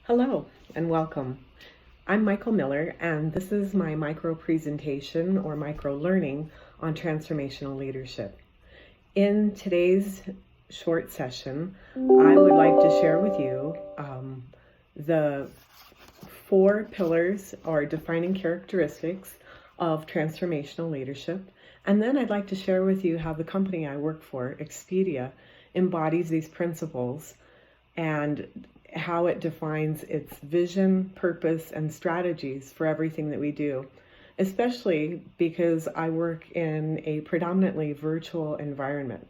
Hello and welcome. I'm Michael Miller, and this is my micro presentation or micro learning on transformational leadership. In today's short session, I would like to share with you the 4 pillars or defining characteristics of transformational leadership. And then I'd like to share with you how the company I work for, Expedia, embodies these principles and how it defines its vision, purpose, and strategies for everything that we do, especially because I work in a predominantly virtual environment.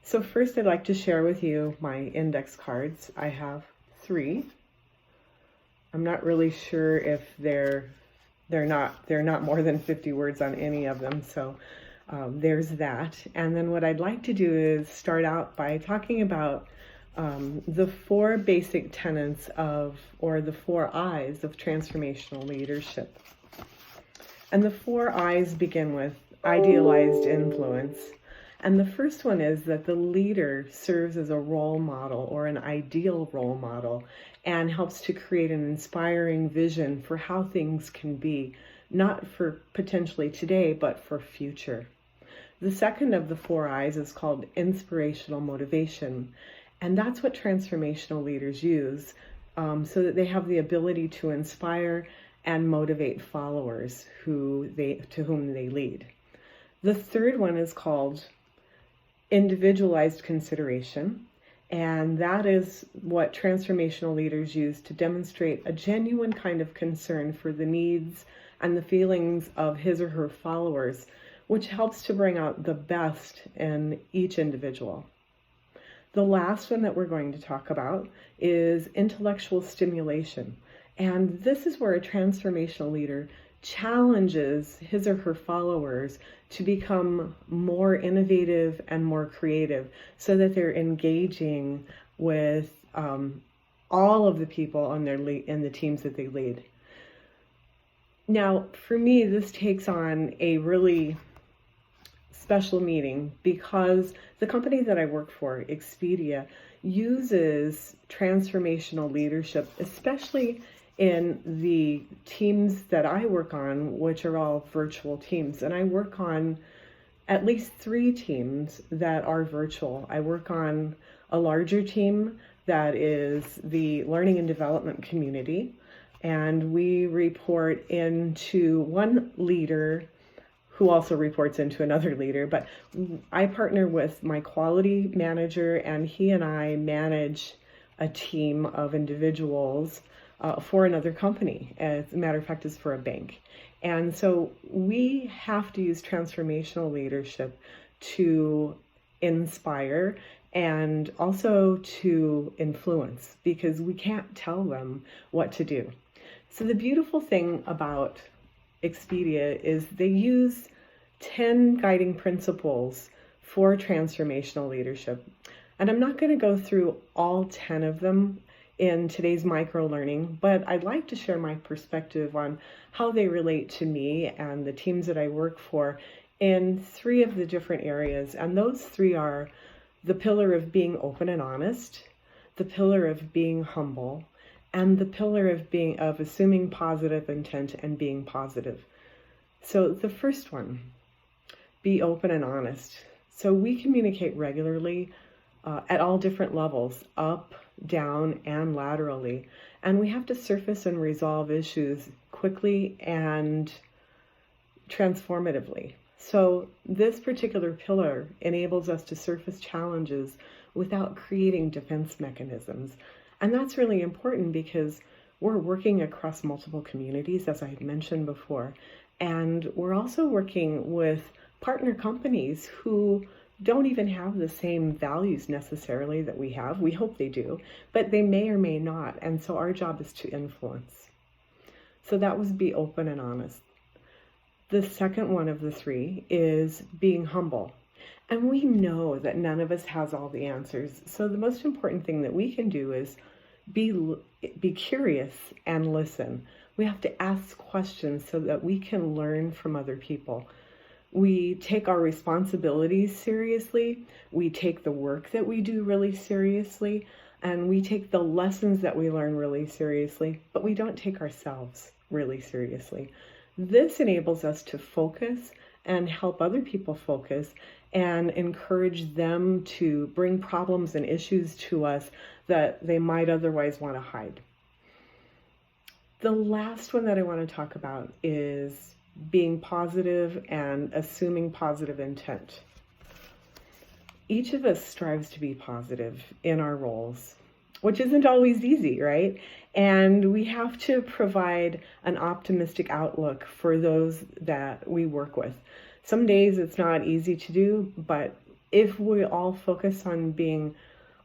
So first, I'd like to share with you my index cards. I have 3. I'm not really sure if they're not more than 50 words on any of them, so there's that. And then what I'd like to do is start out by talking about the 4 basic tenets or the 4 I's of transformational leadership. And the 4 I's begin with idealized influence. And the first one is that the leader serves as a role model or an ideal role model and helps to create an inspiring vision for how things can be, not for potentially today, but for future. The second of the 4 I's is called inspirational motivation. And that's what transformational leaders use so that they have the ability to inspire and motivate followers to whom they lead. The third one is called individualized consideration. And that is what transformational leaders use to demonstrate a genuine kind of concern for the needs and the feelings of his or her followers, which helps to bring out the best in each individual. The last one that we're going to talk about is intellectual stimulation. And this is where a transformational leader challenges his or her followers to become more innovative and more creative so that they're engaging with all of the people in the teams that they lead. Now, for me, this takes on a really special meaning because the company that I work for, Expedia, uses transformational leadership, especially in the teams that I work on, which are all virtual teams. And I work on at least 3 teams that are virtual. I work on a larger team that is the learning and development community, and we report into one leader who also reports into another leader, but I partner with my quality manager, and he and I manage a team of individuals for another company. As a matter of fact, it's for a bank. And so we have to use transformational leadership to inspire and also to influence, because we can't tell them what to do. So the beautiful thing about Expedia is they use 10 guiding principles for transformational leadership. And I'm not going to go through all 10 of them in today's micro learning, but I'd like to share my perspective on how they relate to me and the teams that I work for in 3 of the different areas. And those 3 are the pillar of being open and honest, the pillar of being humble, and the pillar of assuming positive intent and being positive. So the first one, be open and honest. So we communicate regularly at all different levels, up, down, and laterally. And we have to surface and resolve issues quickly and transformatively. So this particular pillar enables us to surface challenges without creating defense mechanisms. And that's really important because we're working across multiple communities, as I had mentioned before. And we're also working with partner companies who don't even have the same values necessarily that we have. We hope they do, but they may or may not. And so our job is to influence. So that was be open and honest. The second one of the 3 is being humble. And we know that none of us has all the answers. So the most important thing that we can do is be curious and listen. We have to ask questions so that we can learn from other people. We take our responsibilities seriously. We take the work that we do really seriously. and we take the lessons that we learn really seriously, but we don't take ourselves really seriously. This enables us to focus and help other people focus and encourage them to bring problems and issues to us that they might otherwise want to hide. The last one that I want to talk about is being positive and assuming positive intent. Each of us strives to be positive in our roles, which isn't always easy, right? And we have to provide an optimistic outlook for those that we work with. Some days it's not easy to do, but if we all focus on being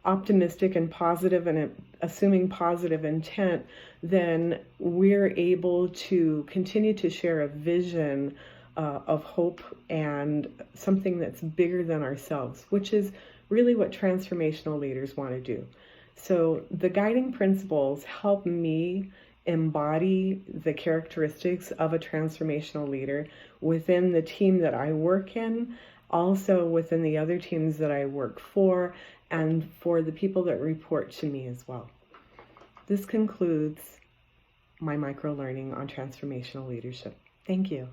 optimistic and positive and assuming positive intent, then we're able to continue to share a vision of hope and something that's bigger than ourselves, which is really what transformational leaders want to do. So the guiding principles help me embody the characteristics of a transformational leader within the team that I work in, also within the other teams that I work for, and for the people that report to me as well. This concludes my micro learning on transformational leadership. Thank you.